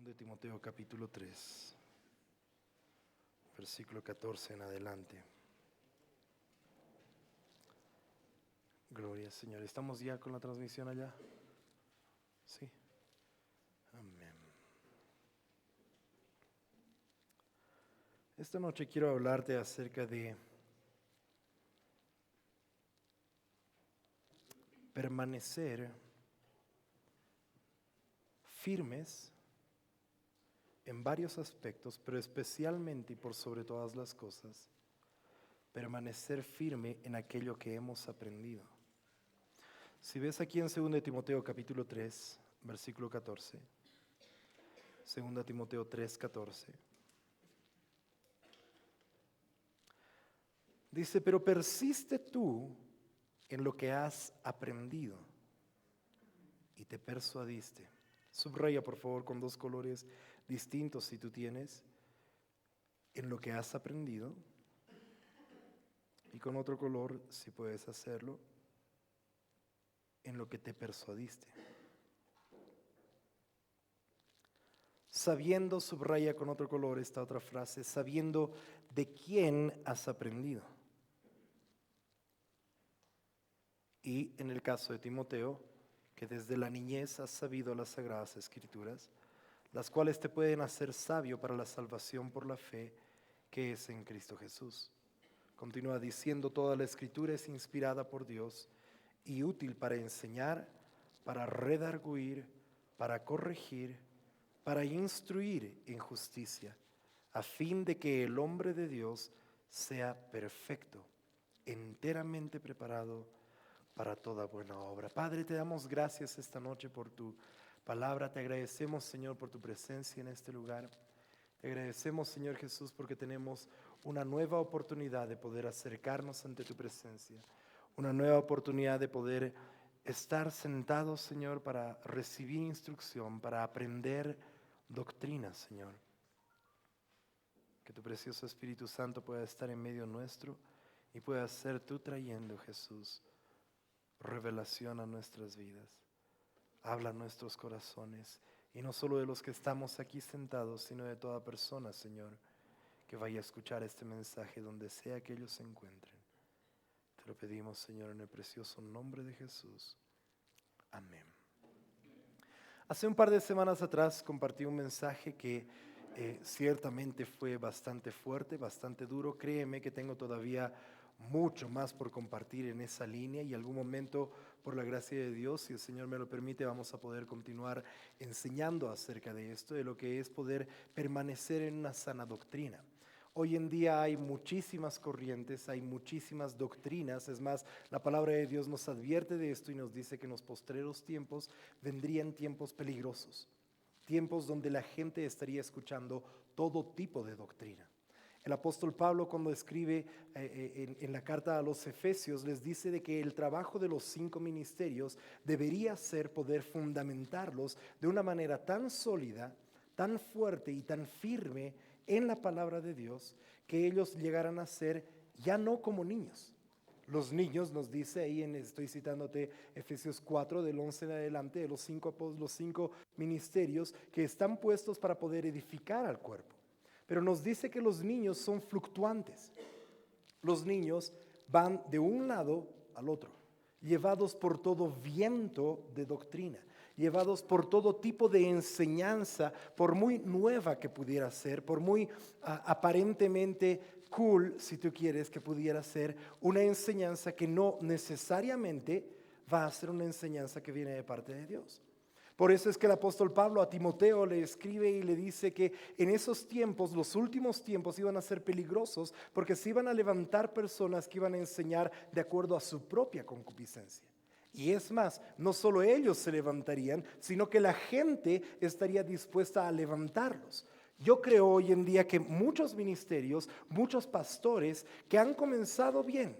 2 Timoteo capítulo 3, versículo 14 en adelante. Gloria al Señor. ¿Estamos ya con la transmisión allá? Sí. Amén. Esta noche quiero hablarte acerca de permanecer firmes en varios aspectos, pero especialmente y por sobre todas las cosas, permanecer firme en aquello que hemos aprendido. Si ves aquí en 2 Timoteo capítulo 3, versículo 14, 2 Timoteo 3, 14, dice, pero persiste tú en lo que has aprendido y te persuadiste. Subraya por favor con dos colores distintos si tú tienes, en lo que has aprendido, y con otro color si puedes hacerlo, en lo que te persuadiste. Sabiendo, subraya con otro color esta otra frase, sabiendo de quién has aprendido. Y en el caso de Timoteo, que desde la niñez has sabido las sagradas escrituras, las cuales te pueden hacer sabio para la salvación por la fe que es en Cristo Jesús. Continúa diciendo, toda la escritura es inspirada por Dios y útil para enseñar, para redarguir, para corregir, para instruir en justicia, a fin de que el hombre de Dios sea perfecto, enteramente preparado para toda buena obra. Padre, te damos gracias esta noche por tu palabra. Te agradecemos, Señor, por tu presencia en este lugar. Te agradecemos, Señor Jesús, porque tenemos una nueva oportunidad de poder acercarnos ante tu presencia. Una nueva oportunidad de poder estar sentados, Señor, para recibir instrucción, para aprender doctrina, Señor. Que tu precioso Espíritu Santo pueda estar en medio nuestro y pueda ser tú trayendo, Jesús, revelación a nuestras vidas. Habla a nuestros corazones, y no solo de los que estamos aquí sentados, sino de toda persona, Señor, que vaya a escuchar este mensaje donde sea que ellos se encuentren. Te lo pedimos, Señor, en el precioso nombre de Jesús. Amén. Hace un par de semanas atrás compartí un mensaje que ciertamente fue bastante fuerte, bastante duro. Créeme que tengo todavía mucho más por compartir en esa línea, y algún momento, por la gracia de Dios, si el Señor me lo permite, vamos a poder continuar enseñando acerca de esto, de lo que es poder permanecer en una sana doctrina. Hoy en día hay muchísimas corrientes, hay muchísimas doctrinas. Es más, la palabra de Dios nos advierte de esto y nos dice que en los postreros tiempos vendrían tiempos peligrosos, tiempos donde la gente estaría escuchando todo tipo de doctrina. El apóstol Pablo, cuando escribe en la carta a los Efesios, les dice de que el trabajo de los 5 ministerios debería ser poder fundamentarlos de una manera tan sólida, tan fuerte y tan firme en la palabra de Dios, que ellos llegaran a ser ya no como niños. Los niños, nos dice ahí, estoy citándote Efesios 4 del 11 en adelante, de los 5 ministerios que están puestos para poder edificar al cuerpo. Pero nos dice que los niños son fluctuantes. Los niños van de un lado al otro, llevados por todo viento de doctrina, llevados por todo tipo de enseñanza, por muy nueva que pudiera ser, por muy aparentemente cool, si tú quieres, que pudiera ser, una enseñanza que no necesariamente va a ser una enseñanza que viene de parte de Dios. Por eso es que el apóstol Pablo a Timoteo le escribe y le dice que en esos tiempos, los últimos tiempos, iban a ser peligrosos, porque se iban a levantar personas que iban a enseñar de acuerdo a su propia concupiscencia. Y es más, no solo ellos se levantarían, sino que la gente estaría dispuesta a levantarlos. Yo creo hoy en día que muchos ministerios, muchos pastores que han comenzado bien,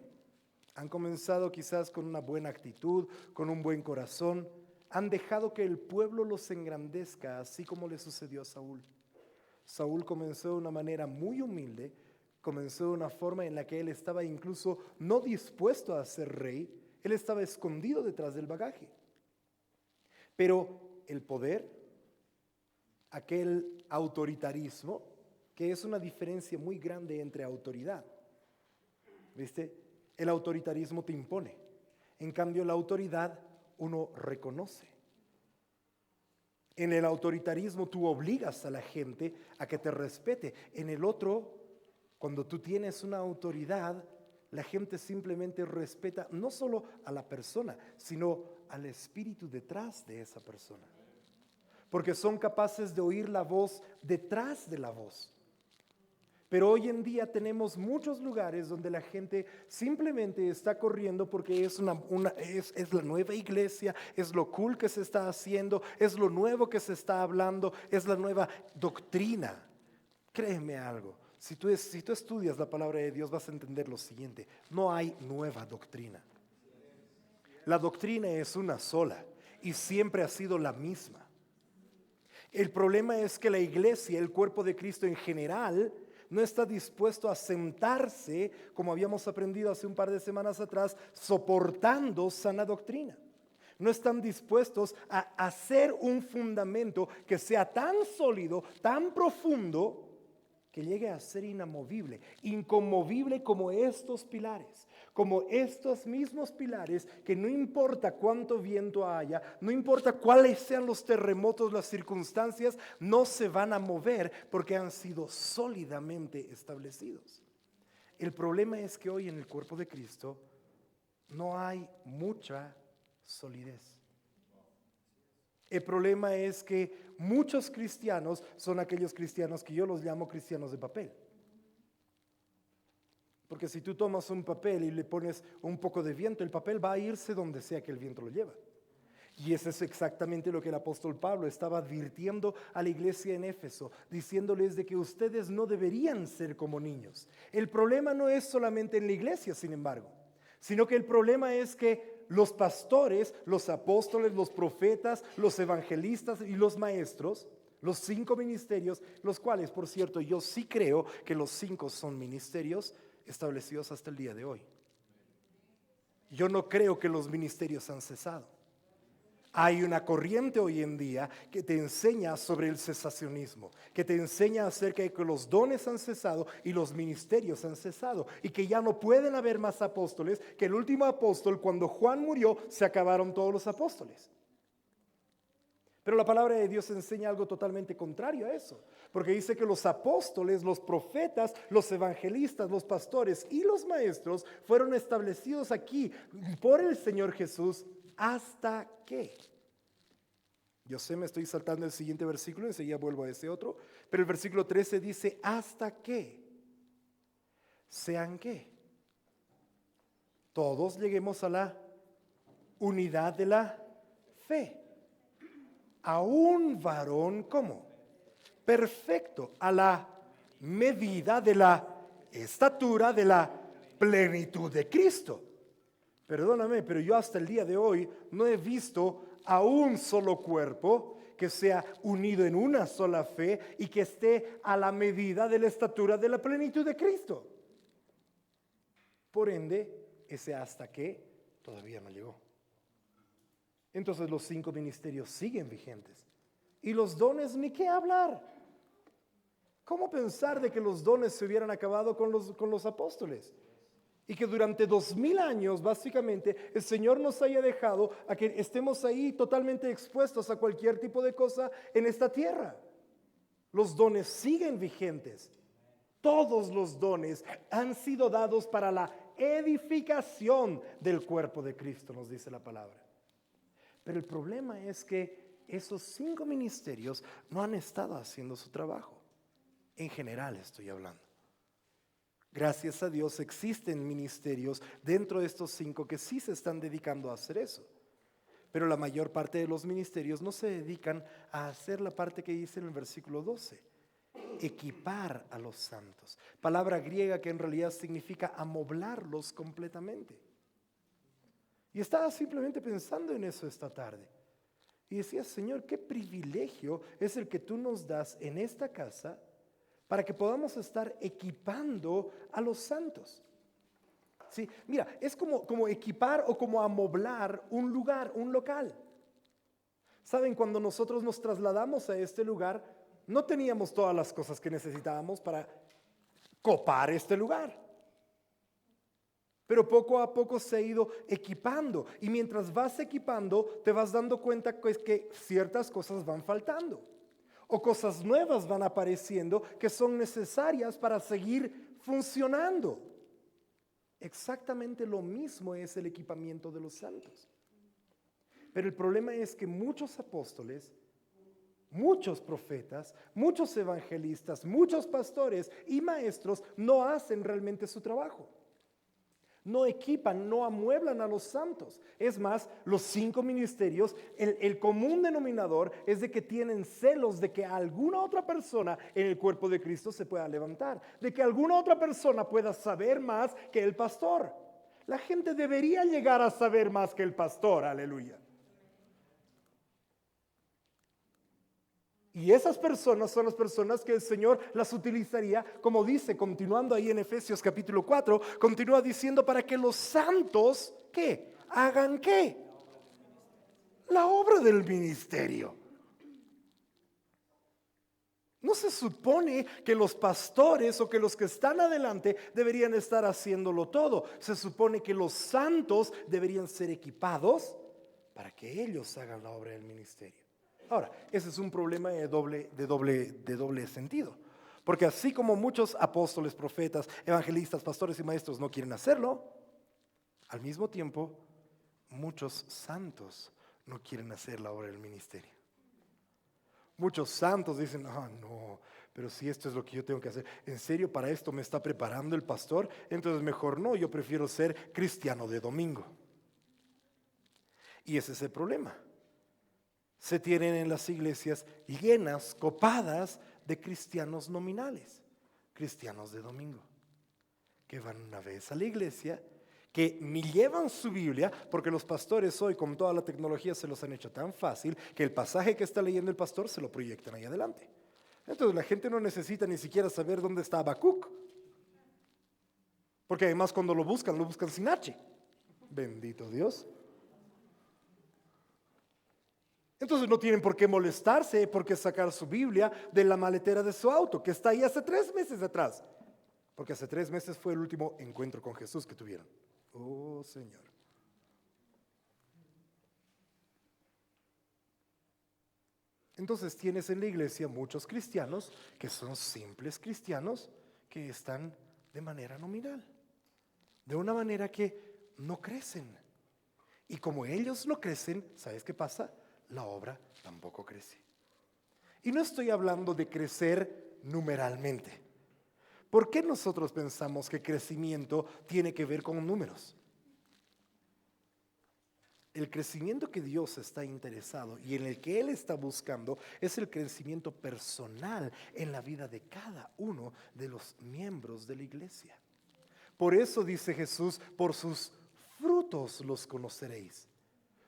han comenzado quizás con una buena actitud, con un buen corazón, han dejado que el pueblo los engrandezca, así como le sucedió a Saúl. Saúl comenzó de una manera muy humilde, comenzó de una forma en la que él estaba incluso no dispuesto a ser rey, él estaba escondido detrás del bagaje. Pero el poder, aquel autoritarismo, que es una diferencia muy grande entre autoridad. ¿Viste? El autoritarismo te impone. En cambio, la autoridad uno reconoce. En el autoritarismo tú obligas a la gente a que te respete. En el otro, cuando tú tienes una autoridad, la gente simplemente respeta no solo a la persona, sino al espíritu detrás de esa persona. Porque son capaces de oír la voz detrás de la voz. Pero hoy en día tenemos muchos lugares donde la gente simplemente está corriendo porque es la nueva iglesia, es lo cool que se está haciendo, es lo nuevo que se está hablando, es la nueva doctrina. Créeme algo, si tú estudias la palabra de Dios vas a entender lo siguiente: no hay nueva doctrina. La doctrina es una sola y siempre ha sido la misma. El problema es que la iglesia, el cuerpo de Cristo en general, no está dispuesto a sentarse, como habíamos aprendido hace un par de semanas atrás, soportando sana doctrina. No están dispuestos a hacer un fundamento que sea tan sólido, tan profundo, que llegue a ser inamovible, inconmovible como estos pilares. Como estos mismos pilares que no importa cuánto viento haya, no importa cuáles sean los terremotos, las circunstancias, no se van a mover porque han sido sólidamente establecidos. El problema es que hoy en el cuerpo de Cristo no hay mucha solidez. El problema es que muchos cristianos son aquellos cristianos que yo los llamo cristianos de papel. Porque si tú tomas un papel y le pones un poco de viento, el papel va a irse donde sea que el viento lo lleva. Y eso es exactamente lo que el apóstol Pablo estaba advirtiendo a la iglesia en Éfeso, diciéndoles de que ustedes no deberían ser como niños. El problema no es solamente en la iglesia, sin embargo, sino que el problema es que los pastores, los apóstoles, los profetas, los evangelistas y los maestros, los 5 ministerios, los cuales, por cierto, yo sí creo que los 5 son ministerios establecidos hasta el día de hoy. Yo no creo que los ministerios han cesado. Hay una corriente hoy en día que te enseña sobre el cesacionismo, que te enseña acerca de que los dones han cesado y los ministerios han cesado y que ya no pueden haber más apóstoles, que el último apóstol, cuando Juan murió, se acabaron todos los apóstoles. Pero la palabra de Dios enseña algo totalmente contrario a eso, porque dice que los apóstoles, los profetas, los evangelistas, los pastores y los maestros fueron establecidos aquí por el Señor Jesús hasta que. Yo sé, me estoy saltando el siguiente versículo, enseguida vuelvo a ese otro, pero el versículo 13 dice hasta que sean que todos lleguemos a la unidad de la fe. A un varón, ¿cómo? Perfecto, a la medida de la estatura de la plenitud de Cristo. Perdóname, pero yo hasta el día de hoy no he visto a un solo cuerpo que sea unido en una sola fe y que esté a la medida de la estatura de la plenitud de Cristo. Por ende, ese hasta que todavía no llegó. Entonces los 5 ministerios siguen vigentes. Y los dones, ni qué hablar. ¿Cómo pensar de que los dones se hubieran acabado con los apóstoles? Y que durante 2000 años, básicamente, el Señor nos haya dejado a que estemos ahí totalmente expuestos a cualquier tipo de cosa en esta tierra. Los dones siguen vigentes. Todos los dones han sido dados para la edificación del cuerpo de Cristo, nos dice la palabra. Pero el problema es que esos 5 ministerios no han estado haciendo su trabajo. En general estoy hablando. Gracias a Dios existen ministerios dentro de estos 5 que sí se están dedicando a hacer eso. Pero la mayor parte de los ministerios no se dedican a hacer la parte que dice en el versículo 12. Equipar a los santos. Palabra griega que en realidad significa amoblarlos completamente. Y estaba simplemente pensando en eso esta tarde. Y decía, Señor, qué privilegio es el que tú nos das en esta casa para que podamos estar equipando a los santos. Sí, mira, es como equipar o como amoblar un lugar, un local. Saben, cuando nosotros nos trasladamos a este lugar, no teníamos todas las cosas que necesitábamos para copar este lugar. Pero poco a poco se ha ido equipando. Y mientras vas equipando, te vas dando cuenta que ciertas cosas van faltando. O cosas nuevas van apareciendo que son necesarias para seguir funcionando. Exactamente lo mismo es el equipamiento de los santos. Pero el problema es que muchos apóstoles, muchos profetas, muchos evangelistas, muchos pastores y maestros no hacen realmente su trabajo. No equipan, no amueblan a los santos. Es más, los 5 ministerios, el común denominador es de que tienen celos de que alguna otra persona en el cuerpo de Cristo se pueda levantar, de que alguna otra persona pueda saber más que el pastor. La gente debería llegar a saber más que el pastor, aleluya. Y esas personas son las personas que el Señor las utilizaría, como dice, continuando ahí en Efesios capítulo 4, continúa diciendo para que los santos, ¿qué? ¿Hagan qué? La obra del ministerio. No se supone que los pastores o que los que están adelante deberían estar haciéndolo todo. Se supone que los santos deberían ser equipados para que ellos hagan la obra del ministerio. Ahora, ese es un problema de doble sentido. Porque así como muchos apóstoles, profetas, evangelistas, pastores y maestros no quieren hacerlo, al mismo tiempo muchos santos no quieren hacer la obra del ministerio. Muchos santos dicen, no, pero si esto es lo que yo tengo que hacer, ¿en serio para esto me está preparando el pastor? Entonces mejor no, yo prefiero ser cristiano de domingo. Y ese es el problema. Se tienen en las iglesias llenas, copadas de cristianos nominales, cristianos de domingo, que van una vez a la iglesia, que ni llevan su Biblia, porque los pastores hoy con toda la tecnología se los han hecho tan fácil que el pasaje que está leyendo el pastor se lo proyectan ahí adelante. Entonces la gente no necesita ni siquiera saber dónde está Habacuc, porque además cuando lo buscan sin H. Bendito Dios. Entonces no tienen por qué molestarse, por qué sacar su Biblia de la maletera de su auto, que está ahí hace 3 meses atrás. Porque hace 3 meses fue el último encuentro con Jesús que tuvieron. Oh, Señor. Entonces tienes en la iglesia muchos cristianos que son simples cristianos que están de manera nominal. De una manera que no crecen. Y como ellos no crecen, ¿sabes qué pasa? La obra tampoco crece. Y no estoy hablando de crecer numeralmente. ¿Por qué nosotros pensamos que crecimiento tiene que ver con números? El crecimiento que Dios está interesado y en el que Él está buscando es el crecimiento personal en la vida de cada uno de los miembros de la iglesia. Por eso dice Jesús, por sus frutos los conoceréis.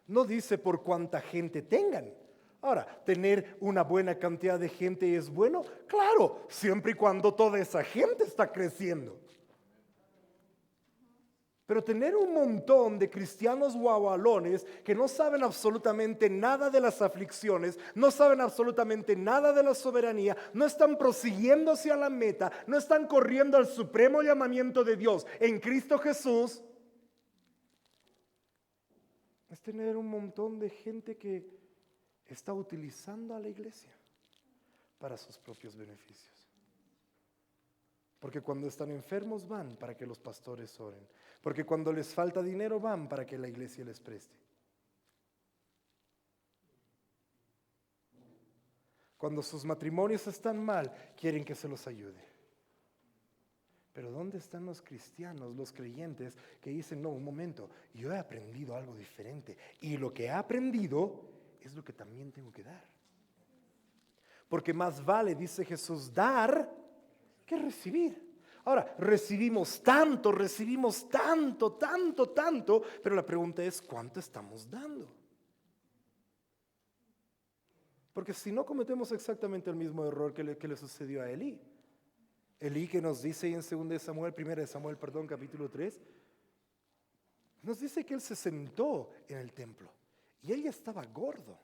No dice por cuánta gente tengan. Ahora, tener una buena cantidad de gente es bueno, claro, siempre y cuando toda esa gente está creciendo. Pero tener un montón de cristianos guaualones que no saben absolutamente nada de las aflicciones, no saben absolutamente nada de la soberanía, no están prosiguiendo hacia la meta, no están corriendo al supremo llamamiento de Dios en Cristo Jesús, es tener un montón de gente que está utilizando a la iglesia para sus propios beneficios. Porque cuando están enfermos van para que los pastores oren. Porque cuando les falta dinero van para que la iglesia les preste. Cuando sus matrimonios están mal, quieren que se los ayude. Pero ¿dónde están los cristianos, los creyentes que dicen, no, un momento, yo he aprendido algo diferente y lo que he aprendido es lo que también tengo que dar? Porque más vale, dice Jesús, dar que recibir. Ahora, recibimos tanto, pero la pregunta es, ¿cuánto estamos dando? Porque si no cometemos exactamente el mismo error que le sucedió a Elí. Elí, que nos dice en 1 Samuel, capítulo 3, nos dice que él se sentó en el templo y él ya estaba gordo.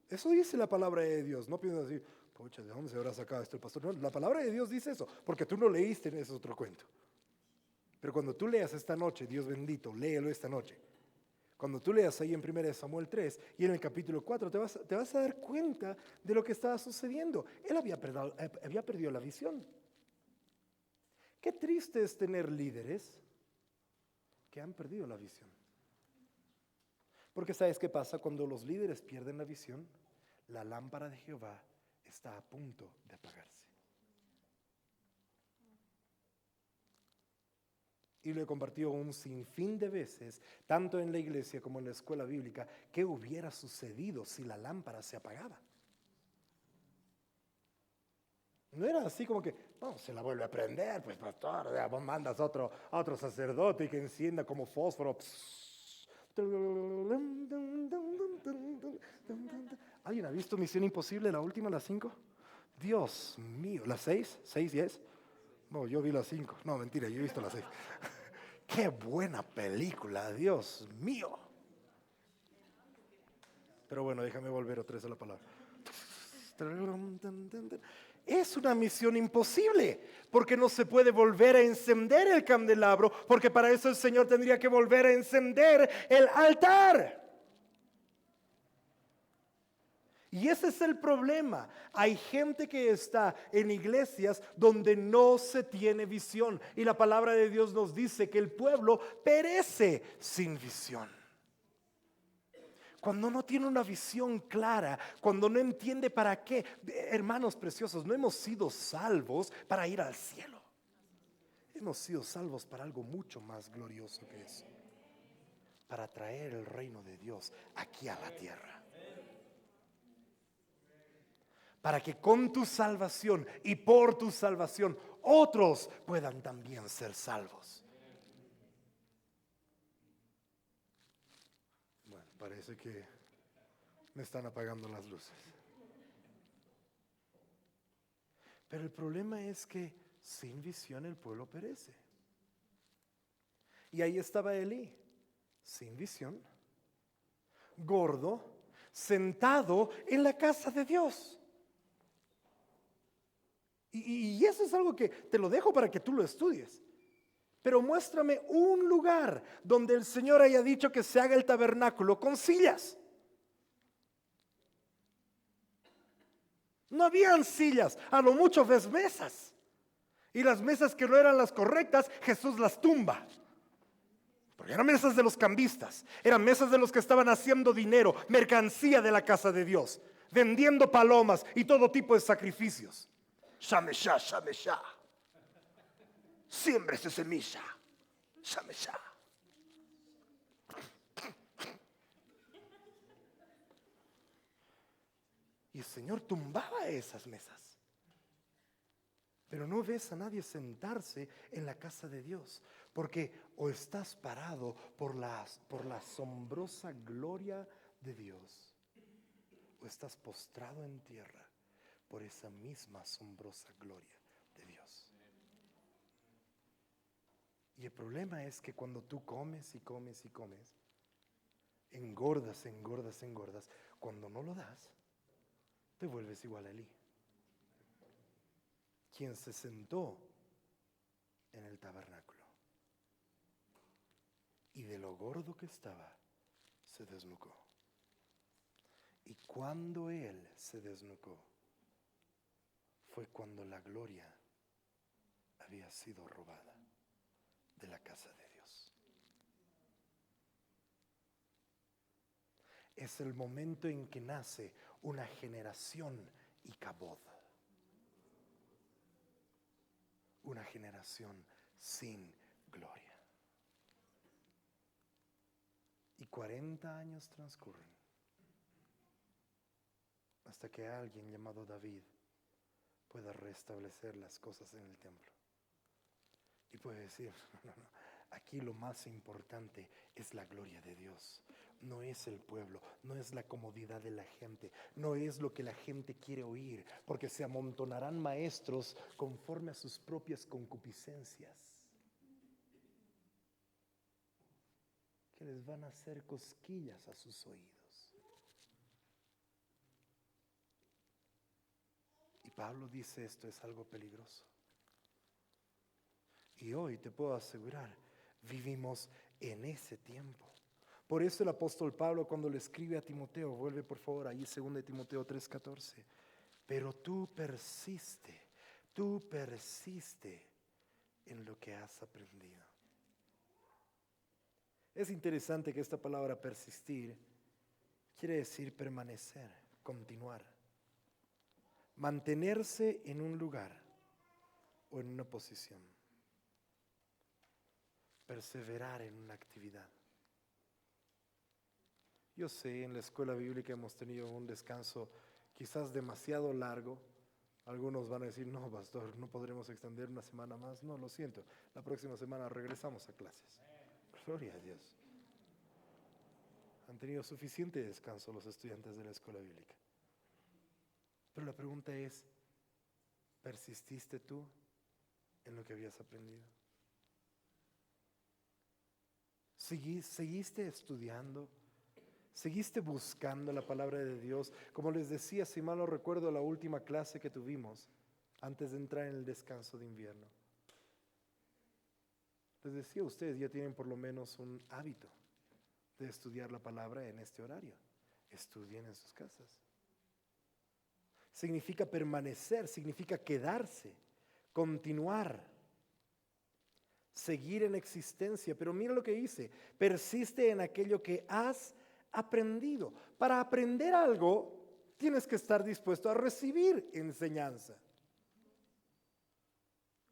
Eso dice la palabra de Dios. No piensas así, pucha, ¿de dónde se habrá sacado esto el pastor? No, la palabra de Dios dice eso, porque tú no leíste, ese es otro cuento. Pero cuando tú leas esta noche, Dios bendito, léelo esta noche. Cuando tú leas ahí en 1 Samuel 3 y en el capítulo 4, te vas a dar cuenta de lo que estaba sucediendo. Él había perdido la visión. Qué triste es tener líderes que han perdido la visión. Porque ¿sabes qué pasa? Cuando los líderes pierden la visión, la lámpara de Jehová está a punto de apagarse. Y lo he compartido un sinfín de veces, tanto en la iglesia como en la escuela bíblica, qué hubiera sucedido si la lámpara se apagaba. No era así como que, no, se la vuelve a prender, pues pastor, vos mandas a otro sacerdote y que encienda como fósforo. ¿Alguien ha visto Misión Imposible, la última, las 5? Dios mío, ¿las 6? ¿6 y es? No, yo vi las 5. No, mentira, yo he visto las 6. Qué buena película, Dios mío. Pero bueno, déjame volver otra vez a la palabra. Es una misión imposible, porque no se puede volver a encender el candelabro, porque para eso el Señor tendría que volver a encender el altar. Y ese es el problema. Hay gente que está en iglesias donde no se tiene visión. Y la palabra de Dios nos dice que el pueblo perece sin visión. Cuando no tiene una visión clara, cuando no entiende para qué. Hermanos preciosos, no hemos sido salvos para ir al cielo. Hemos sido salvos para algo mucho más glorioso que eso. Para traer el reino de Dios aquí a la tierra. Para que con tu salvación y por tu salvación otros puedan también ser salvos. Bueno, parece que me están apagando las luces. Pero el problema es que sin visión el pueblo perece. Y ahí estaba Elí, sin visión, gordo, sentado en la casa de Dios. Y eso es algo que te lo dejo para que tú lo estudies. Pero muéstrame un lugar donde el Señor haya dicho que se haga el tabernáculo con sillas. No habían sillas, a lo mucho ves mesas. Y las mesas que no eran las correctas, Jesús las tumba. Porque eran mesas de los cambistas, eran mesas de los que estaban haciendo dinero, mercancía de la casa de Dios, vendiendo palomas y todo tipo de sacrificios. Shameshá, Shameshá. Siempre su semilla. Shameshá. Y el Señor tumbaba esas mesas. Pero no ves a nadie sentarse en la casa de Dios, porque o estás parado por la asombrosa gloria de Dios, o estás postrado en tierra por esa misma asombrosa gloria de Dios. Y el problema es que cuando tú comes y comes y comes, engordas, engordas, engordas, cuando no lo das, te vuelves igual a Elí, quien se sentó en el tabernáculo y de lo gordo que estaba, se desnucó. Y cuando él se desnucó, fue cuando la gloria había sido robada de la casa de Dios. Es el momento en que nace una generación Icabod, una generación sin gloria. Y 40 años transcurren hasta que alguien llamado David pueda restablecer las cosas en el templo. Y puede decir, no, aquí lo más importante es la gloria de Dios. No es el pueblo, no es la comodidad de la gente, no es lo que la gente quiere oír, porque se amontonarán maestros conforme a sus propias concupiscencias, que les van a hacer cosquillas a sus oídos. Pablo dice esto es algo peligroso. Y hoy te puedo asegurar, vivimos en ese tiempo. Por eso el apóstol Pablo, cuando le escribe a Timoteo, vuelve por favor ahí 2 Timoteo 3:14, pero tú persiste en lo que has aprendido. Es interesante que esta palabra persistir quiere decir permanecer, continuar, mantenerse en un lugar o en una posición, perseverar en una actividad. Yo sé, en la escuela bíblica hemos tenido un descanso quizás demasiado largo. Algunos van a decir, no, pastor, no podremos extender una semana más. No, lo siento, la próxima semana regresamos a clases. Gloria a Dios. Han tenido suficiente descanso los estudiantes de la escuela bíblica. Pero la pregunta es, ¿persististe tú en lo que habías aprendido? ¿Seguiste estudiando? ¿Seguiste buscando la palabra de Dios? Como les decía, si mal no recuerdo, la última clase que tuvimos antes de entrar en el descanso de invierno. Les decía, ustedes ya tienen por lo menos un hábito de estudiar la palabra en este horario. Estudien en sus casas. Significa permanecer, significa quedarse, continuar, seguir en existencia. Pero mira lo que dice, persiste en aquello que has aprendido. Para aprender algo, tienes que estar dispuesto a recibir enseñanza.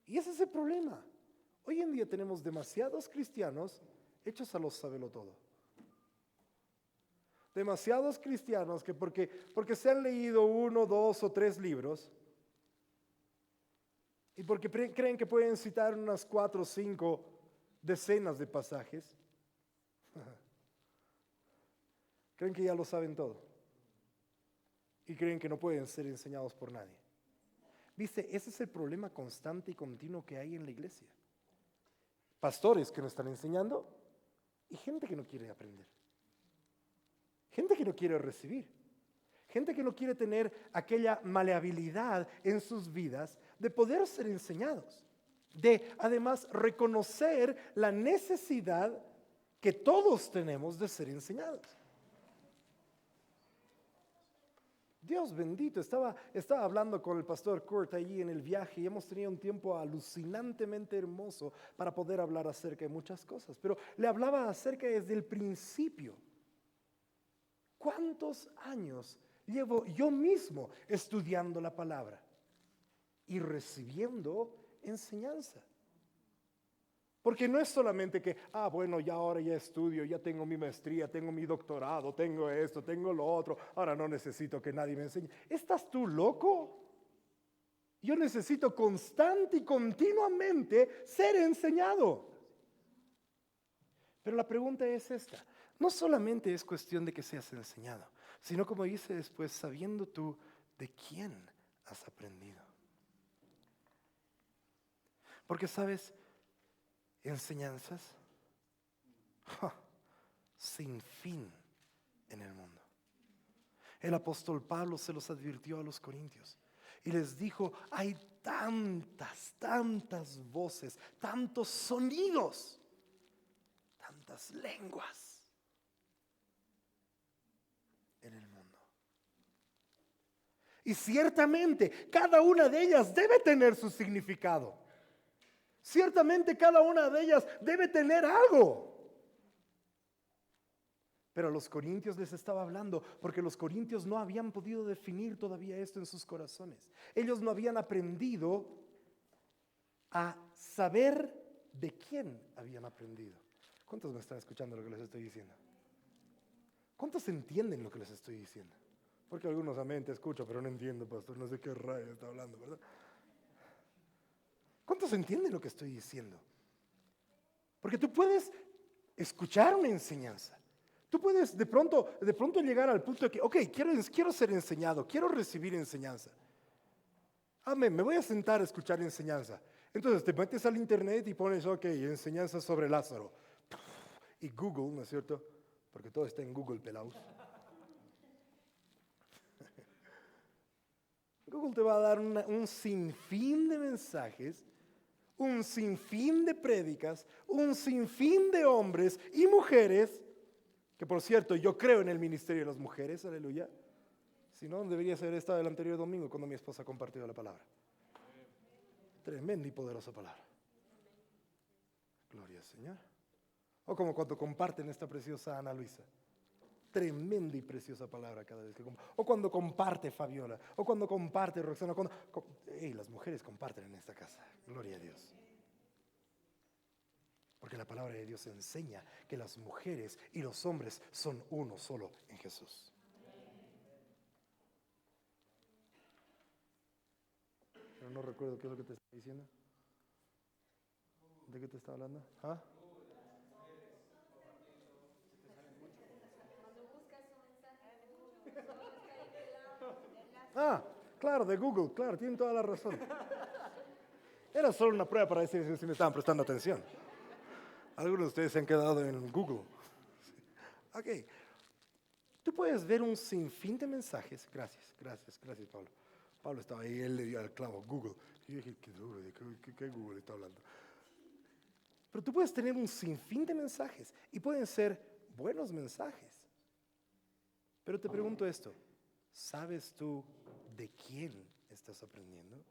Y ese es el problema. Hoy en día tenemos demasiados cristianos hechos a los sabelotodo. Demasiados cristianos que porque se han leído 1, 2 o 3 libros y porque creen que pueden citar unas 4 o 5 decenas de pasajes, creen que ya lo saben todo y creen que no pueden ser enseñados por nadie. ¿Viste? Ese es el problema constante y continuo que hay en la iglesia. Pastores que no están enseñando y gente que no quiere aprender. Gente que no quiere recibir. Gente que no quiere tener aquella maleabilidad en sus vidas de poder ser enseñados. De además reconocer la necesidad que todos tenemos de ser enseñados. Dios bendito, estaba hablando con el pastor Kurt allí en el viaje y hemos tenido un tiempo alucinantemente hermoso para poder hablar acerca de muchas cosas. Pero le hablaba acerca desde el principio. ¿Cuántos años llevo yo mismo estudiando la palabra y recibiendo enseñanza? Porque no es solamente que, bueno, ya ahora ya estudio, ya tengo mi maestría, tengo mi doctorado, tengo esto, tengo lo otro, ahora no necesito que nadie me enseñe. ¿Estás tú loco? Yo necesito constante y continuamente ser enseñado. Pero la pregunta es esta. No solamente es cuestión de que seas enseñado, sino como dice después, sabiendo tú de quién has aprendido. Porque sabes, enseñanzas sin fin en el mundo. El apóstol Pablo se los advirtió a los corintios y les dijo, hay tantas voces, tantos sonidos, tantas lenguas en el mundo. Y ciertamente cada una de ellas debe tener su significado. Ciertamente cada una de ellas debe tener algo. Pero a los corintios les estaba hablando porque los corintios no habían podido definir todavía esto en sus corazones. Ellos no habían aprendido a saber de quién habían aprendido. ¿Cuántos me están escuchando lo que les estoy diciendo? ¿Cuántos entienden lo que les estoy diciendo? Porque algunos amén, te escucho, pero no entiendo, pastor, no sé qué rayo está hablando, ¿verdad? ¿Cuántos entienden lo que estoy diciendo? Porque tú puedes escuchar una enseñanza. Tú puedes de pronto llegar al punto de que, ok, quiero ser enseñado, quiero recibir enseñanza. Amén, me voy a sentar a escuchar enseñanza. Entonces te metes al internet y pones, ok, enseñanza sobre Lázaro. Y Google, ¿no es cierto? Porque todo está en Google, pelados. Google te va a dar un sinfín de mensajes, un sinfín de prédicas, un sinfín de hombres y mujeres, que por cierto yo creo en el ministerio de las mujeres, aleluya. Si no, debería ser esta del anterior domingo cuando mi esposa compartió la palabra. Tremenda y poderosa palabra. Gloria al Señor. O como cuando comparten esta preciosa Ana Luisa. Tremenda y preciosa palabra cada vez que comparte. O cuando comparte Fabiola. O cuando comparte Roxana. Las mujeres comparten en esta casa. Gloria a Dios. Porque la palabra de Dios enseña que las mujeres y los hombres son uno solo en Jesús. Pero no recuerdo qué es lo que te está diciendo. ¿De qué te está hablando? ¿Ah? Ah, claro, de Google, claro, tienen toda la razón. Era solo una prueba para decir si me estaban prestando atención. Algunos de ustedes se han quedado en Google. Ok, tú puedes ver un sinfín de mensajes. Gracias, Pablo. Pablo estaba ahí, él le dio al clavo, Google. Y yo dije, qué duro, ¿de qué Google está hablando? Pero tú puedes tener un sinfín de mensajes y pueden ser buenos mensajes. Pero te pregunto esto, ¿sabes tú de quién estás aprendiendo?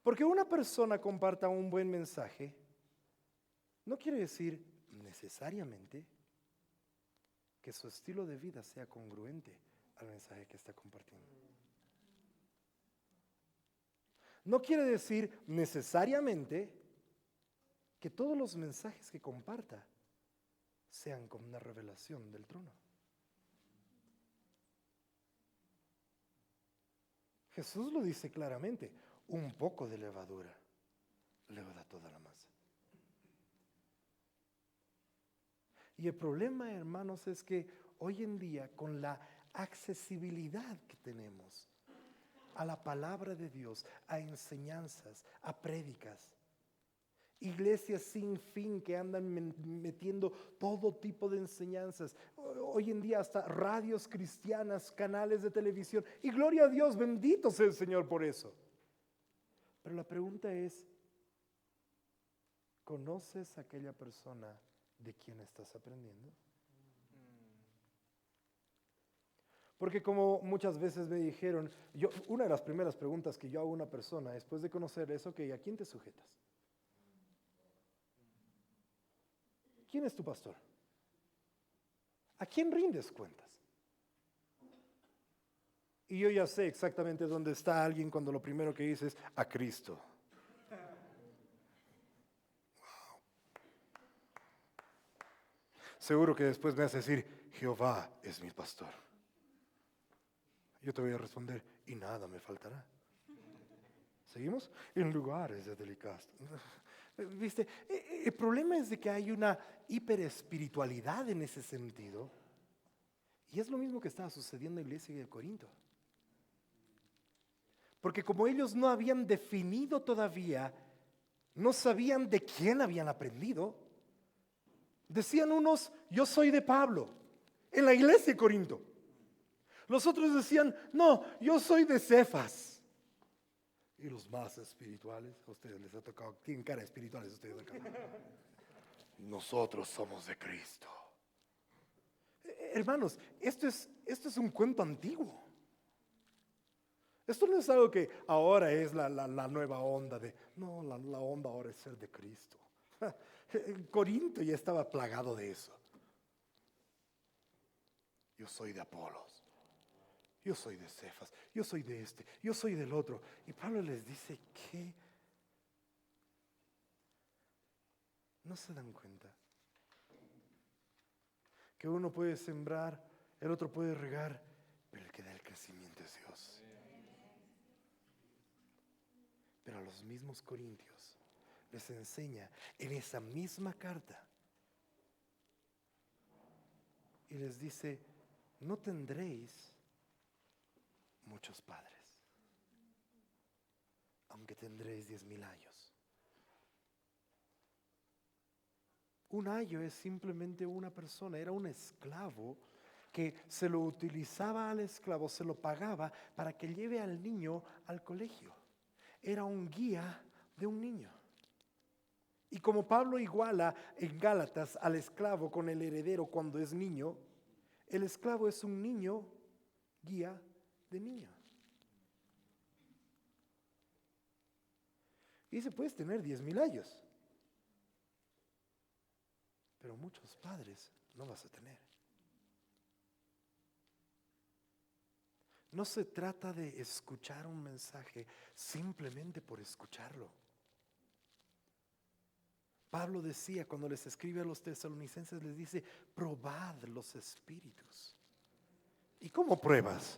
Porque una persona comparta un buen mensaje no quiere decir necesariamente que su estilo de vida sea congruente al mensaje que está compartiendo. No quiere decir necesariamente que todos los mensajes que comparta sean como una revelación del trono. Jesús lo dice claramente, un poco de levadura leuda toda la masa. Y el problema, hermanos, es que hoy en día, con la accesibilidad que tenemos a la palabra de Dios, a enseñanzas, a prédicas, iglesias sin fin que andan metiendo todo tipo de enseñanzas, hoy en día hasta radios cristianas, canales de televisión, y gloria a Dios, bendito sea el Señor por eso. Pero la pregunta es, ¿conoces a aquella persona de quien estás aprendiendo? Porque como muchas veces me dijeron, una de las primeras preguntas que yo hago a una persona después de conocer eso, que ¿a quién te sujetas? ¿Quién es tu pastor? ¿A quién rindes cuentas? Y yo ya sé exactamente dónde está alguien cuando lo primero que dice es a Cristo. Wow. Seguro que después me vas a decir, Jehová es mi pastor. Yo te voy a responder, y nada me faltará. ¿Seguimos? En lugares de delicados. ¿Viste? El problema es de que hay una hiperespiritualidad en ese sentido. Y es lo mismo que estaba sucediendo en la iglesia de Corinto. Porque como ellos no habían definido todavía, no sabían de quién habían aprendido, decían unos, yo soy de Pablo, en la iglesia de Corinto. Los otros decían, no, yo soy de Cefas. Y los más espirituales, a ustedes les ha tocado, tienen cara espirituales ustedes acá. Nosotros somos de Cristo. Hermanos, esto es un cuento antiguo. Esto no es algo que ahora es la nueva onda no, la onda ahora es ser de Cristo. Corinto ya estaba plagado de eso. Yo soy de Apolos, yo soy de Cefas, yo soy de este, yo soy del otro. Y Pablo les dice que no se dan cuenta que uno puede sembrar, el otro puede regar, pero el que da el crecimiento es Dios. Pero a los mismos corintios les enseña en esa misma carta y les dice, no tendréis muchos padres, aunque tendréis 10,000 años. Un ayo es simplemente una persona, era un esclavo que se lo utilizaba al esclavo, se lo pagaba para que lleve al niño al colegio. Era un guía de un niño. Y como Pablo iguala en Gálatas al esclavo con el heredero cuando es niño, el esclavo es un niño guía de niño. Y dice, puedes tener 10,000 años, pero muchos padres no vas a tener. No se trata de escuchar un mensaje simplemente por escucharlo. Pablo decía cuando les escribe a los tesalonicenses, les dice, probad los espíritus. ¿Y cómo pruebas?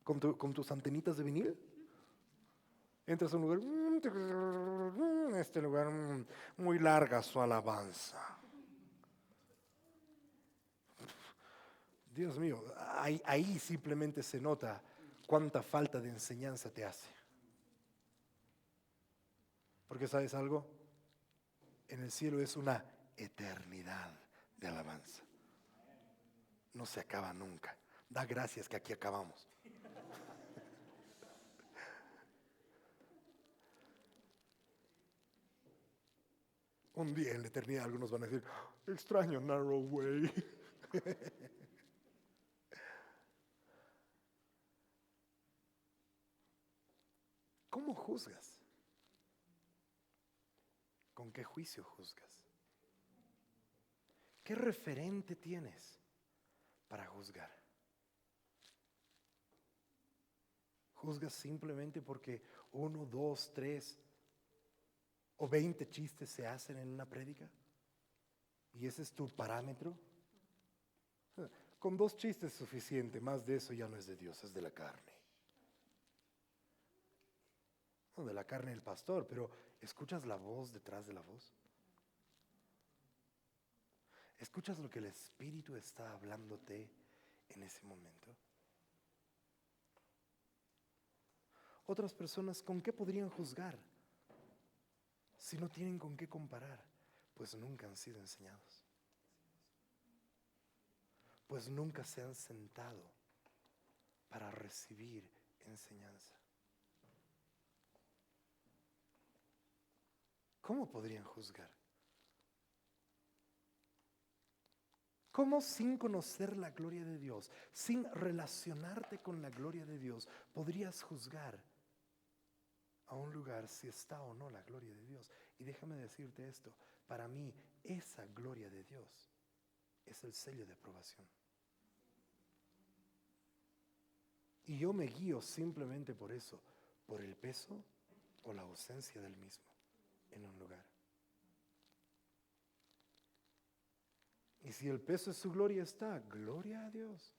¿Con tus antenitas de vinil? Entras a un lugar, este lugar muy larga su alabanza. Dios mío, ahí simplemente se nota cuánta falta de enseñanza te hace. Porque ¿sabes algo? En el cielo es una eternidad de alabanza. No se acaba nunca. Da gracias que aquí acabamos. Un día en la eternidad algunos van a decir, extraño Narrow Way. ¿Cómo juzgas? ¿Con qué juicio juzgas? ¿Qué referente tienes para juzgar? ¿Juzgas simplemente porque 1, 2, 3 o 20 chistes se hacen en una prédica? ¿Y ese es tu parámetro? Con 2 chistes es suficiente, más de eso ya no es de Dios, es de la carne. No, de la carne del pastor, pero ¿escuchas la voz detrás de la voz? ¿Escuchas lo que el Espíritu está hablándote en ese momento? Otras personas, ¿con qué podrían juzgar? Si no tienen con qué comparar, pues nunca han sido enseñados. Pues nunca se han sentado para recibir enseñanza. ¿Cómo podrían juzgar? ¿Cómo sin conocer la gloria de Dios, sin relacionarte con la gloria de Dios, podrías juzgar a un lugar si está o no la gloria de Dios? Y déjame decirte esto, para mí esa gloria de Dios es el sello de aprobación. Y yo me guío simplemente por eso, por el peso o la ausencia del mismo en un lugar. Y si el peso de su gloria está, gloria a Dios.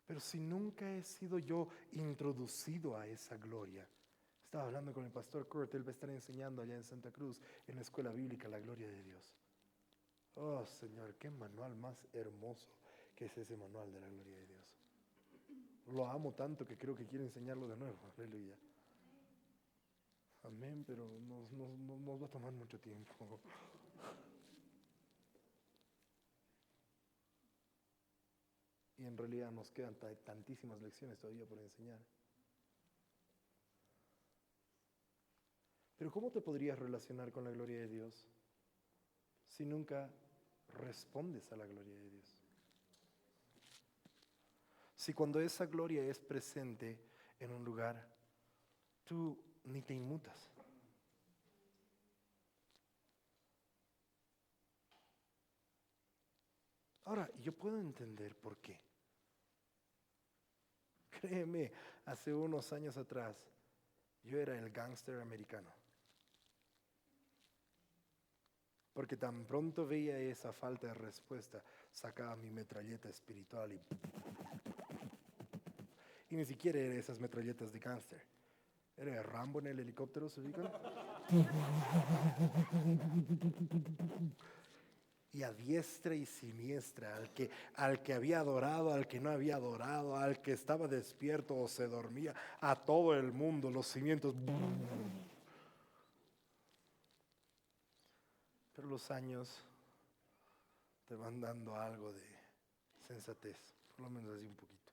Pero si nunca he sido yo introducido a esa gloria, estaba hablando con el pastor Kurt, él va a estar enseñando allá en Santa Cruz, en la escuela bíblica, la gloria de Dios. Oh Señor, qué manual más hermoso que es ese manual de la gloria de Dios. Lo amo tanto que creo que quiero enseñarlo de nuevo, aleluya. Amén, pero nos va a tomar mucho tiempo. Y en realidad nos quedan tantísimas lecciones todavía por enseñar. Pero ¿cómo te podrías relacionar con la gloria de Dios si nunca respondes a la gloria de Dios? Si cuando esa gloria es presente en un lugar, tú ni te inmutas. Ahora, yo puedo entender por qué. Créeme, hace unos años atrás, yo era el gángster americano. Porque tan pronto veía esa falta de respuesta, sacaba mi metralleta espiritual y ni siquiera era esas metralletas de gángster. Era el Rambo en el helicóptero, ¿se ubican? Y a diestra y siniestra, al que había adorado, al que no había adorado, al que estaba despierto o se dormía, a todo el mundo, los cimientos. Pero los años te van dando algo de sensatez, por lo menos así un poquito.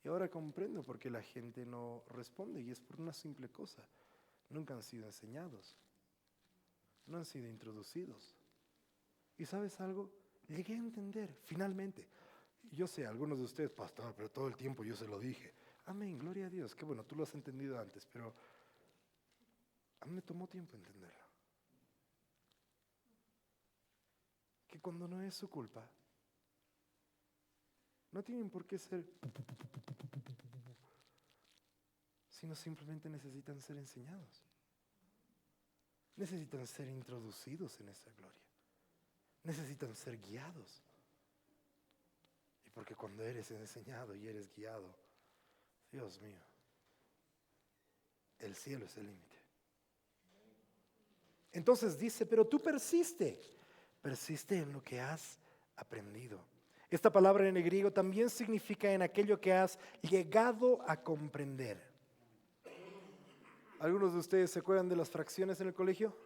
Y ahora comprendo por qué la gente no responde, y es por una simple cosa. Nunca han sido enseñados, no han sido introducidos. ¿Y sabes algo? Llegué a entender, finalmente. Yo sé, algunos de ustedes, pastor, pero todo el tiempo yo se lo dije. Amén, gloria a Dios, qué bueno, tú lo has entendido antes, pero a mí me tomó tiempo entenderlo. Que cuando no es su culpa, no tienen por qué ser, sino simplemente necesitan ser enseñados. Necesitan ser introducidos en esa gloria. Necesitan ser guiados. Y porque cuando eres enseñado y eres guiado, Dios mío, el cielo es el límite. Entonces dice, pero tú persiste en lo que has aprendido. Esta palabra en el griego también significa en aquello que has llegado a comprender. ¿Algunos de ustedes se acuerdan de las fracciones en el colegio?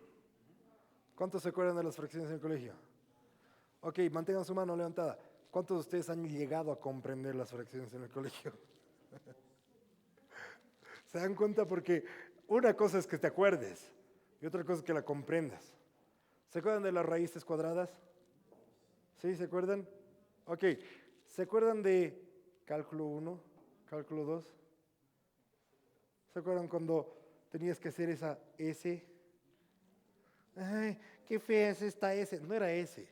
¿Cuántos se acuerdan de las fracciones en el colegio? Ok, mantengan su mano levantada. ¿Cuántos de ustedes han llegado a comprender las fracciones en el colegio? ¿Se dan cuenta? Porque una cosa es que te acuerdes y otra cosa es que la comprendas. ¿Se acuerdan de las raíces cuadradas? ¿Sí? ¿Se acuerdan? Ok. ¿Se acuerdan de cálculo 1, cálculo 2? ¿Se acuerdan cuando tenías que hacer esa S? Ay, qué fea es esta S. No era S.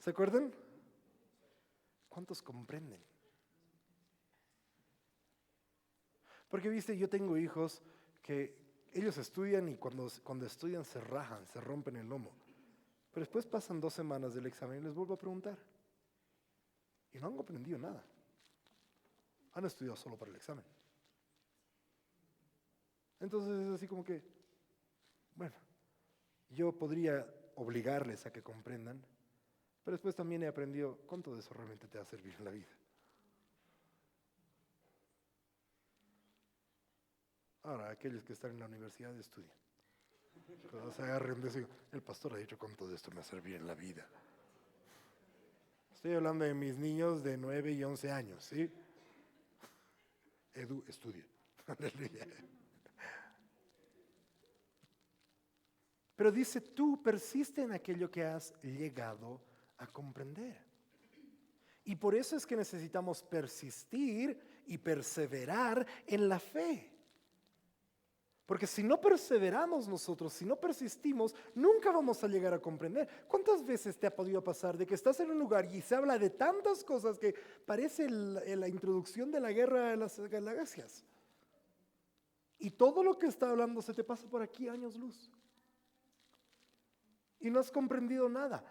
¿Se acuerdan? ¿Cuántos comprenden? Porque, viste, yo tengo hijos que ellos estudian y cuando estudian se rajan, se rompen el lomo. Pero después pasan 2 semanas del examen y les vuelvo a preguntar. Y no han aprendido nada. Han estudiado solo para el examen. Entonces es así como que, bueno, yo podría obligarles a que comprendan, pero después también he aprendido cuánto de eso realmente te va a servir en la vida. Ahora, aquellos que están en la universidad estudian. Cuando se agarren de eso, el pastor ha dicho cuánto de esto me va a servir en la vida. Estoy hablando de mis niños de 9 y 11 años, ¿sí? Edu, estudia. Aleluya. Pero dice, tú persiste en aquello que has llegado a comprender. Y por eso es que necesitamos persistir y perseverar en la fe. Porque si no perseveramos nosotros, si no persistimos, nunca vamos a llegar a comprender. ¿Cuántas veces te ha podido pasar de que estás en un lugar y se habla de tantas cosas que parece la introducción de la guerra de las galaxias? Y todo lo que está hablando se te pasa por aquí años luz. Y no has comprendido nada.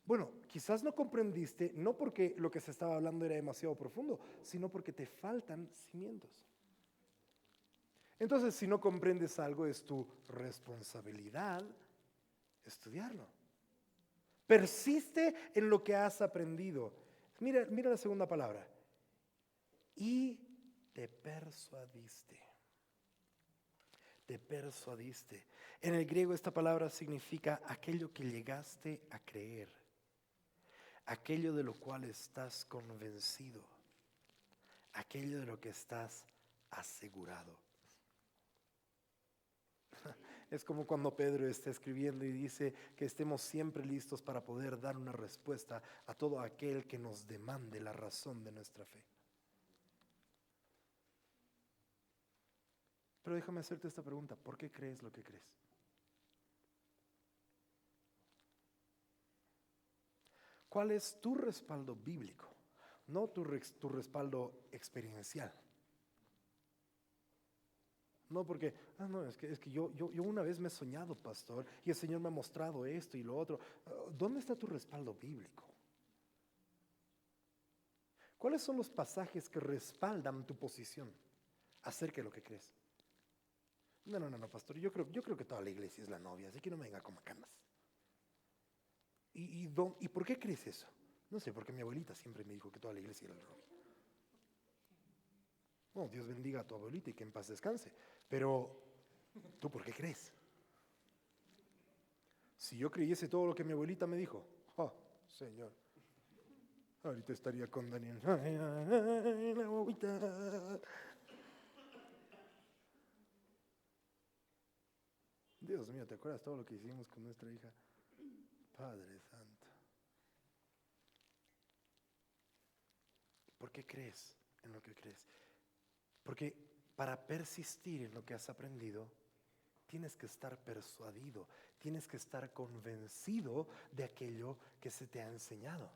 Bueno, quizás no comprendiste, no porque lo que se estaba hablando era demasiado profundo, sino porque te faltan cimientos. Entonces, si no comprendes algo, es tu responsabilidad estudiarlo. Persiste en lo que has aprendido. Mira la segunda palabra. Y te persuadiste. Te persuadiste. En el griego esta palabra significa aquello que llegaste a creer. Aquello de lo cual estás convencido. Aquello de lo que estás asegurado. Es como cuando Pedro está escribiendo y dice que estemos siempre listos para poder dar una respuesta a todo aquel que nos demande la razón de nuestra fe. Pero déjame hacerte esta pregunta, ¿por qué crees lo que crees? ¿Cuál es tu respaldo bíblico? No tu respaldo experiencial. No porque, no, es que yo una vez me he soñado, pastor, y el Señor me ha mostrado esto y lo otro. ¿Dónde está tu respaldo bíblico? ¿Cuáles son los pasajes que respaldan tu posición acerca de lo que crees? No, pastor, yo creo que toda la iglesia es la novia, así que no me venga con macanas. ¿Y por qué crees eso? No sé, porque mi abuelita siempre me dijo que toda la iglesia era la novia. Bueno, Dios bendiga a tu abuelita y que en paz descanse. Pero, ¿tú por qué crees? Si yo creyese todo lo que mi abuelita me dijo, oh, Señor, ahorita estaría con Daniel. Ay, ay, ay, la abuelita. Dios mío, ¿te acuerdas todo lo que hicimos con nuestra hija? Padre Santo. ¿Por qué crees en lo que crees? Porque para persistir en lo que has aprendido, tienes que estar persuadido, tienes que estar convencido de aquello que se te ha enseñado.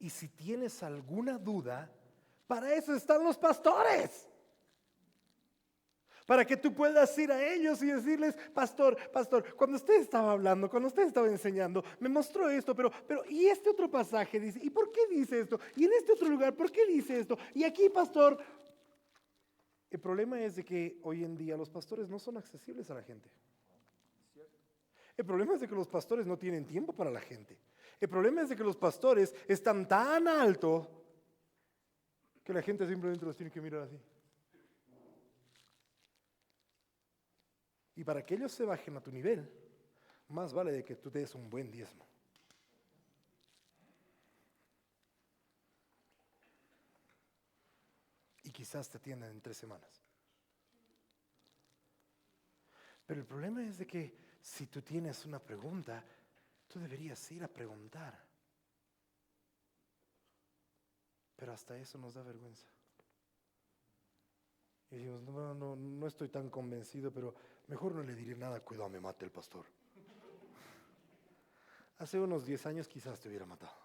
Y si tienes alguna duda, para eso están los pastores. Para que tú puedas ir a ellos y decirles, pastor, cuando usted estaba hablando, cuando usted estaba enseñando, me mostró esto, pero, y este otro pasaje dice, ¿y por qué dice esto? Y en este otro lugar, ¿por qué dice esto? Y aquí, pastor. El problema es de que hoy en día los pastores no son accesibles a la gente. El problema es de que los pastores no tienen tiempo para la gente. El problema es de que los pastores están tan alto que la gente simplemente los tiene que mirar así. Y para que ellos se bajen a tu nivel, más vale de que tú des un buen diezmo. Y quizás te atiendan en 3 semanas. Pero el problema es de que si tú tienes una pregunta, tú deberías ir a preguntar. Pero hasta eso nos da vergüenza. Y decimos, no estoy tan convencido, pero mejor no le diré nada, cuidado, me mate el pastor. Hace unos 10 años quizás te hubiera matado.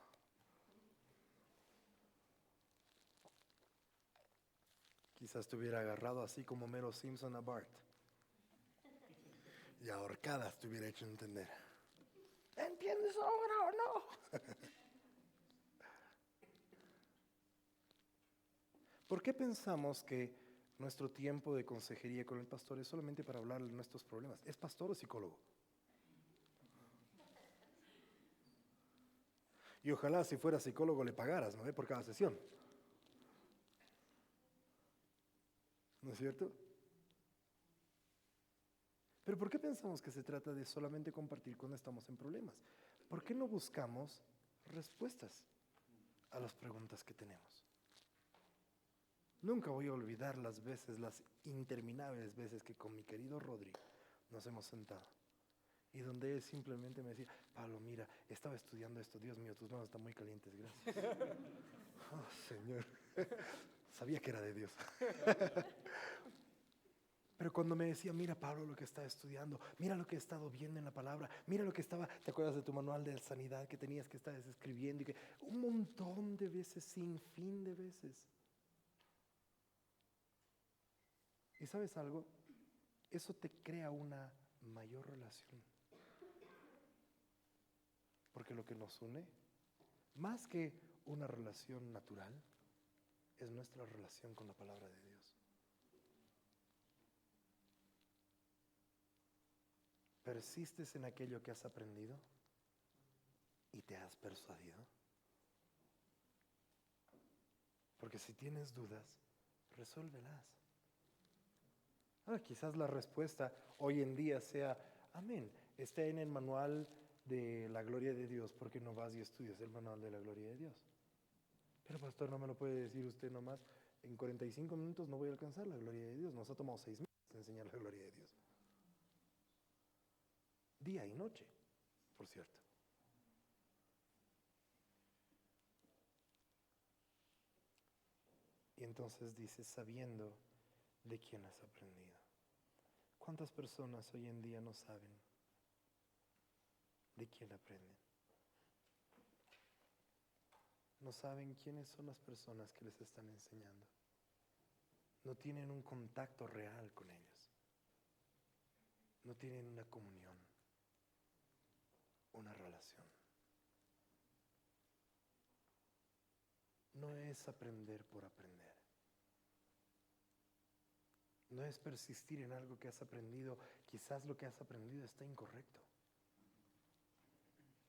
Quizás te hubiera agarrado así como Mero Simpson a Bart. Y ahorcadas te hubiera hecho entender. ¿Entiendes ahora o no? ¿Por qué pensamos que nuestro tiempo de consejería con el pastor es solamente para hablar de nuestros problemas? ¿Es pastor o psicólogo? Y ojalá si fuera psicólogo le pagaras, ¿no? Por cada sesión. ¿No es cierto? Pero ¿por qué pensamos que se trata de solamente compartir cuando estamos en problemas? ¿Por qué no buscamos respuestas a las preguntas que tenemos? Nunca voy a olvidar las interminables veces que con mi querido Rodri nos hemos sentado. Y donde él simplemente me decía, Pablo, mira, estaba estudiando esto, Dios mío, tus manos están muy calientes, gracias. Oh, Señor, sabía que era de Dios. Pero cuando me decía, mira Pablo lo que está estudiando, mira lo que he estado viendo en la palabra, mira lo que estaba, ¿te acuerdas de tu manual de sanidad que tenías que estar escribiendo? Y que un montón de veces, sin fin de veces. ¿Y sabes algo? Eso te crea una mayor relación. Porque lo que nos une, más que una relación natural, es nuestra relación con la palabra de Dios. ¿Persistes en aquello que has aprendido y te has persuadido? Porque si tienes dudas, resuélvelas. Quizás la respuesta hoy en día sea, amén, está en el manual de la gloria de Dios, porque no vas y estudias el manual de la gloria de Dios. Pero pastor, no me lo puede decir usted nomás, en 45 minutos no voy a alcanzar la gloria de Dios. Nos ha tomado 6 meses enseñar la gloria de Dios. Día y noche, por cierto. Y entonces dice, sabiendo de quién has aprendido. ¿Cuántas personas hoy en día no saben de quién aprenden? No saben quiénes son las personas que les están enseñando. No tienen un contacto real con ellos. No tienen una comunión, una relación. No es aprender por aprender. No es persistir en algo que has aprendido. Quizás lo que has aprendido está incorrecto.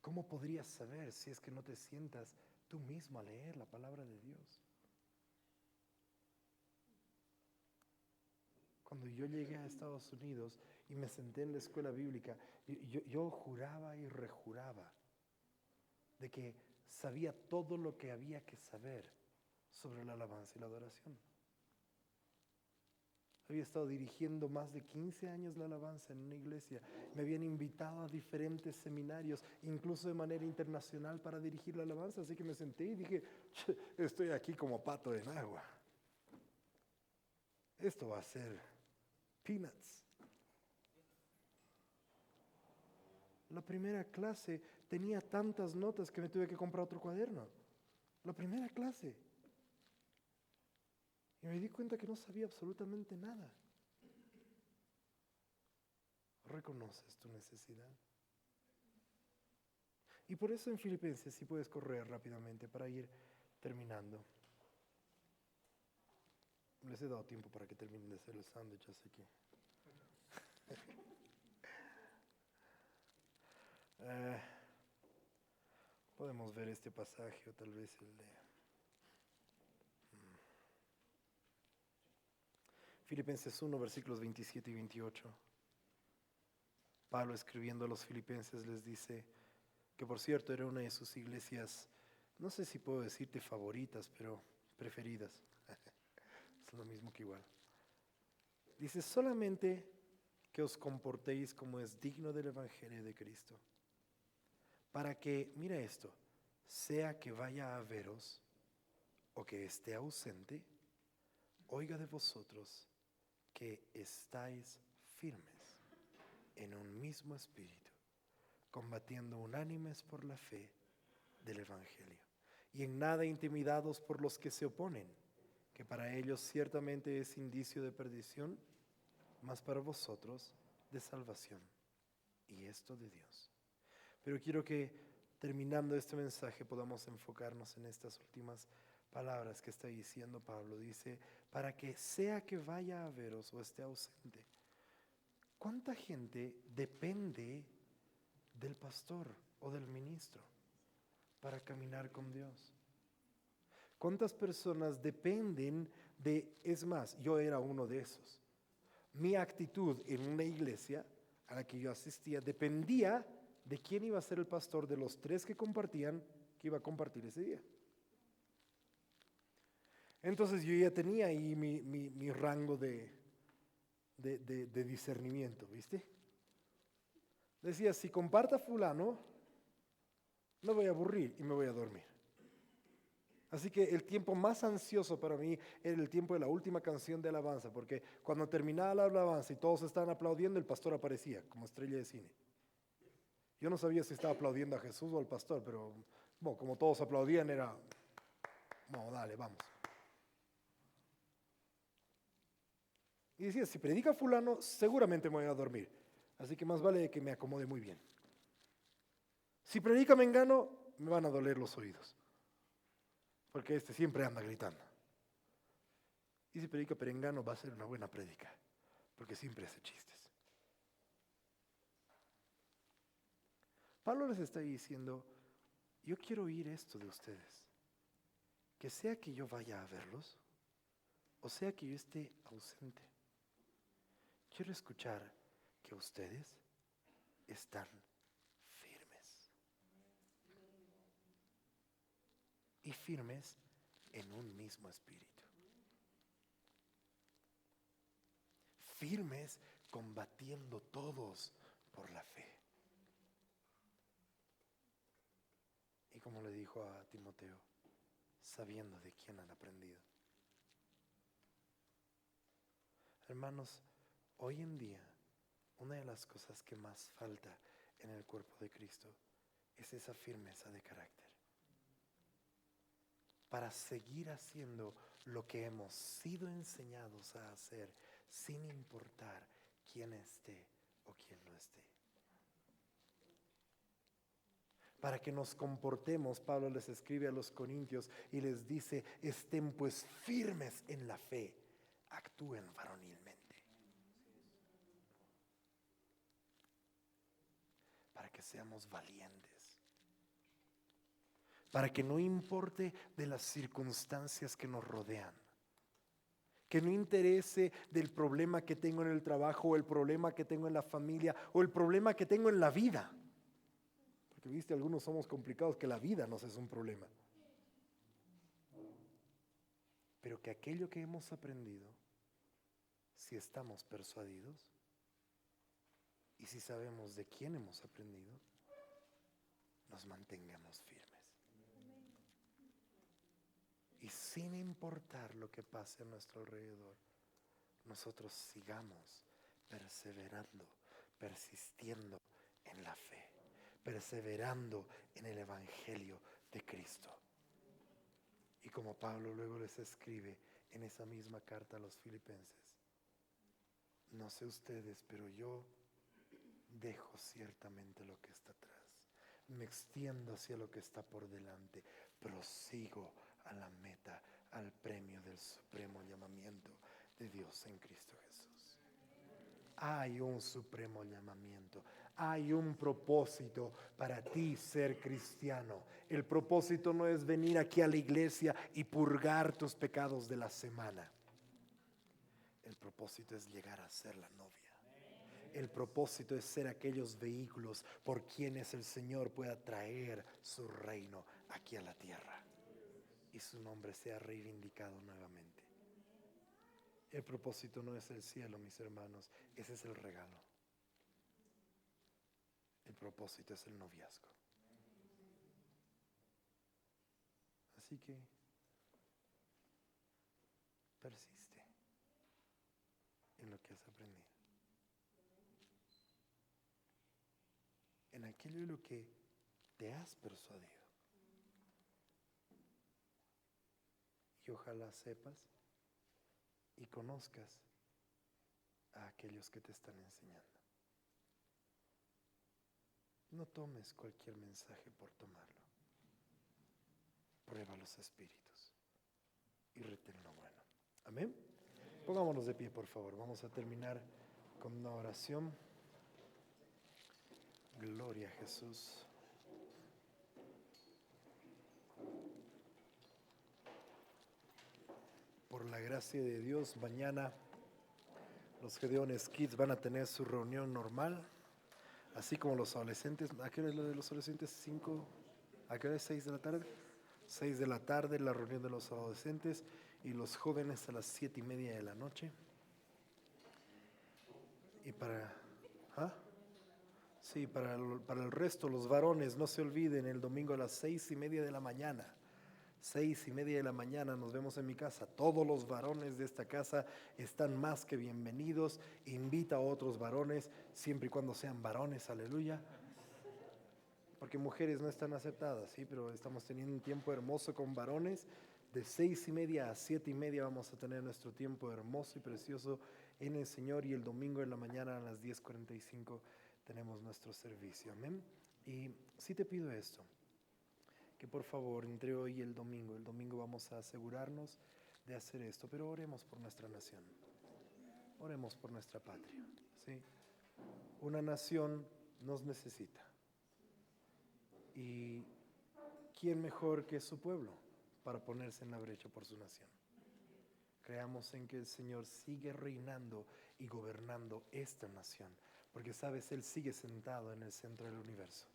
¿Cómo podrías saber si es que no te sientas tú mismo a leer la palabra de Dios? cuando yo llegué a Estados Unidos y me senté en la escuela bíblica, yo juraba y rejuraba de que sabía todo lo que había que saber sobre la alabanza y la adoración. Había estado dirigiendo más de 15 años la alabanza en una iglesia. Me habían invitado a diferentes seminarios, incluso de manera internacional, para dirigir la alabanza. Así que me senté y dije, estoy aquí como pato en agua. Esto va a ser peanuts. La primera clase tenía tantas notas que me tuve que comprar otro cuaderno. La primera clase. Y me di cuenta que no sabía absolutamente nada. ¿Reconoces tu necesidad? Y por eso en Filipenses, si puedes correr rápidamente para ir terminando. Les he dado tiempo para que terminen de hacer el sándwich, así que... podemos ver este pasaje o tal vez el de... Filipenses 1, versículos 27 y 28. Pablo, escribiendo a los filipenses, les dice que, por cierto, era una de sus iglesias, no sé si puedo decirte favoritas, pero preferidas. Es lo mismo que igual. Dice, solamente que os comportéis como es digno del evangelio de Cristo, para que, mira esto, sea que vaya a veros o que esté ausente, oiga de vosotros que estáis firmes en un mismo espíritu, combatiendo unánimes por la fe del evangelio, y en nada intimidados por los que se oponen, que para ellos ciertamente es indicio de perdición, mas para vosotros de salvación, y esto de Dios. Pero quiero que terminando este mensaje podamos enfocarnos en estas últimas palabras que está diciendo Pablo. Dice, para que sea que vaya a veros o esté ausente. ¿Cuánta gente depende del pastor o del ministro para caminar con Dios? ¿Cuántas personas dependen de, es más, yo era uno de esos? Mi actitud en una iglesia a la que yo asistía dependía de quién iba a ser el pastor de los 3 que compartían, que iba a compartir ese día. Entonces yo ya tenía ahí mi rango de discernimiento, ¿viste? Decía, si comparta fulano, me voy a aburrir y me voy a dormir. Así que el tiempo más ansioso para mí era el tiempo de la última canción de alabanza, porque cuando terminaba la alabanza y todos estaban aplaudiendo, el pastor aparecía como estrella de cine. Yo no sabía si estaba aplaudiendo a Jesús o al pastor, pero bueno, como todos aplaudían era, no, dale, vamos. Y decía, si predica fulano, seguramente me voy a dormir. Así que más vale que me acomode muy bien. Si predica mengano, me van a doler los oídos, porque este siempre anda gritando. Y si predica perengano, va a ser una buena prédica, porque siempre hace chistes. Pablo les está diciendo, yo quiero oír esto de ustedes, que sea que yo vaya a verlos, o sea que yo esté ausente. Quiero escuchar que ustedes están firmes. Y firmes en un mismo espíritu. Firmes combatiendo todos por la fe. Y como le dijo a Timoteo, sabiendo de quién han aprendido. Hermanos, hoy en día, una de las cosas que más falta en el cuerpo de Cristo es esa firmeza de carácter. Para seguir haciendo lo que hemos sido enseñados a hacer, sin importar quién esté o quién no esté. Para que nos comportemos, Pablo les escribe a los corintios y les dice, estén pues firmes en la fe, actúen varonilmente. Para que seamos valientes. Para que no importe de las circunstancias que nos rodean, Que no interese del problema que tengo en el trabajo, o el problema que tengo en la familia, o el problema que tengo en la vida. Porque viste, algunos somos complicados, que la vida nos es un problema. Pero que aquello que hemos aprendido, si estamos persuadidos y si sabemos de quién hemos aprendido, nos mantengamos firmes. Y sin importar lo que pase a nuestro alrededor, nosotros sigamos perseverando, persistiendo en la fe, perseverando en el Evangelio de Cristo. Y como Pablo luego les escribe en esa misma carta a los filipenses, no sé ustedes, pero yo dejo ciertamente lo que está atrás, me extiendo hacia lo que está por delante, prosigo a la meta, al premio del supremo llamamiento de Dios en Cristo Jesús. Hay un supremo llamamiento, hay un propósito para ti ser cristiano. El propósito no es venir aquí a la iglesia y purgar tus pecados de la semana. El propósito es llegar a ser la novia. El propósito es ser aquellos vehículos por quienes el Señor pueda traer su reino aquí a la tierra y su nombre sea reivindicado nuevamente. El propósito no es el cielo, mis hermanos, ese es el regalo. El propósito es el noviazgo. Así que persiste en lo que has aprendido, en aquello de lo que te has persuadido. Y ojalá sepas y conozcas a aquellos que te están enseñando. No tomes cualquier mensaje por tomarlo. Prueba los espíritus y retén lo bueno. Amén. Pongámonos de pie, por favor. Vamos a terminar con una oración. Gloria a Jesús. Por la gracia de Dios, mañana los Gedeones Kids van a tener su reunión normal, así como los adolescentes. ¿A qué hora es lo de los adolescentes? ¿5? ¿A qué hora es? ¿6 de la tarde? 6 de la tarde la reunión de los adolescentes y los jóvenes a las 7:30 de la noche. Y sí, para el resto, los varones, no se olviden, el domingo a las 6:30 de la mañana. 6:30 de la mañana nos vemos en mi casa. Todos los varones de esta casa están más que bienvenidos. Invita a otros varones, siempre y cuando sean varones, aleluya. Porque mujeres no están aceptadas, ¿sí? Pero estamos teniendo un tiempo hermoso con varones. De 6:30 a 7:30 vamos a tener nuestro tiempo hermoso y precioso en el Señor. Y el domingo en la mañana a las 10:45 tenemos nuestro servicio. Amén. Y sí te pido esto, que por favor entre hoy y el domingo vamos a asegurarnos de hacer esto, pero oremos por nuestra nación, oremos por nuestra patria, ¿sí? Una nación nos necesita, y ¿quién mejor que su pueblo para ponerse en la brecha por su nación? Creamos en que el Señor sigue reinando y gobernando esta nación, porque sabes, Él sigue sentado en el centro del universo.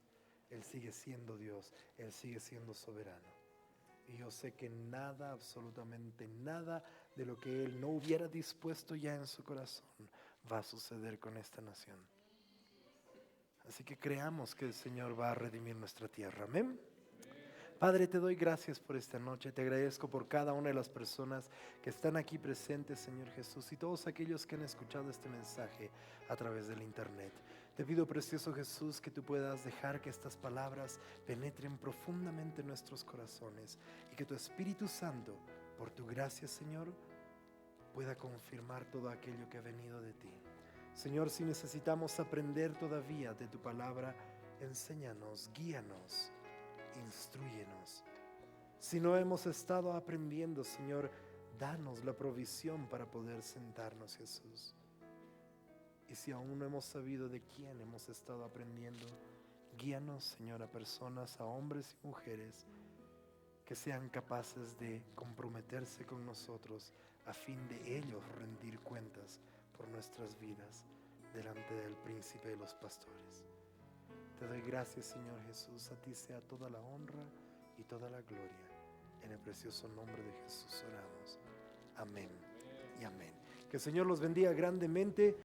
Él sigue siendo Dios, Él sigue siendo soberano. Y yo sé que nada, absolutamente nada de lo que Él no hubiera dispuesto ya en su corazón va a suceder con esta nación. Así que creamos que el Señor va a redimir nuestra tierra. Amén. Padre, te doy gracias por esta noche, te agradezco por cada una de las personas que están aquí presentes, Señor Jesús, y todos aquellos que han escuchado este mensaje a través del internet. Te pido, precioso Jesús, que tú puedas dejar que estas palabras penetren profundamente en nuestros corazones y que tu Espíritu Santo, por tu gracia, Señor, pueda confirmar todo aquello que ha venido de ti. Señor, si necesitamos aprender todavía de tu palabra, enséñanos, guíanos, instrúyenos. Si no hemos estado aprendiendo, Señor, danos la provisión para poder sentarnos, Jesús. Y si aún no hemos sabido de quién hemos estado aprendiendo, guíanos, Señor, a personas, a hombres y mujeres que sean capaces de comprometerse con nosotros a fin de ellos rendir cuentas por nuestras vidas delante del príncipe de los pastores. Te doy gracias, Señor Jesús. A ti sea toda la honra y toda la gloria. En el precioso nombre de Jesús oramos. Amén y amén. Que el Señor los bendiga grandemente.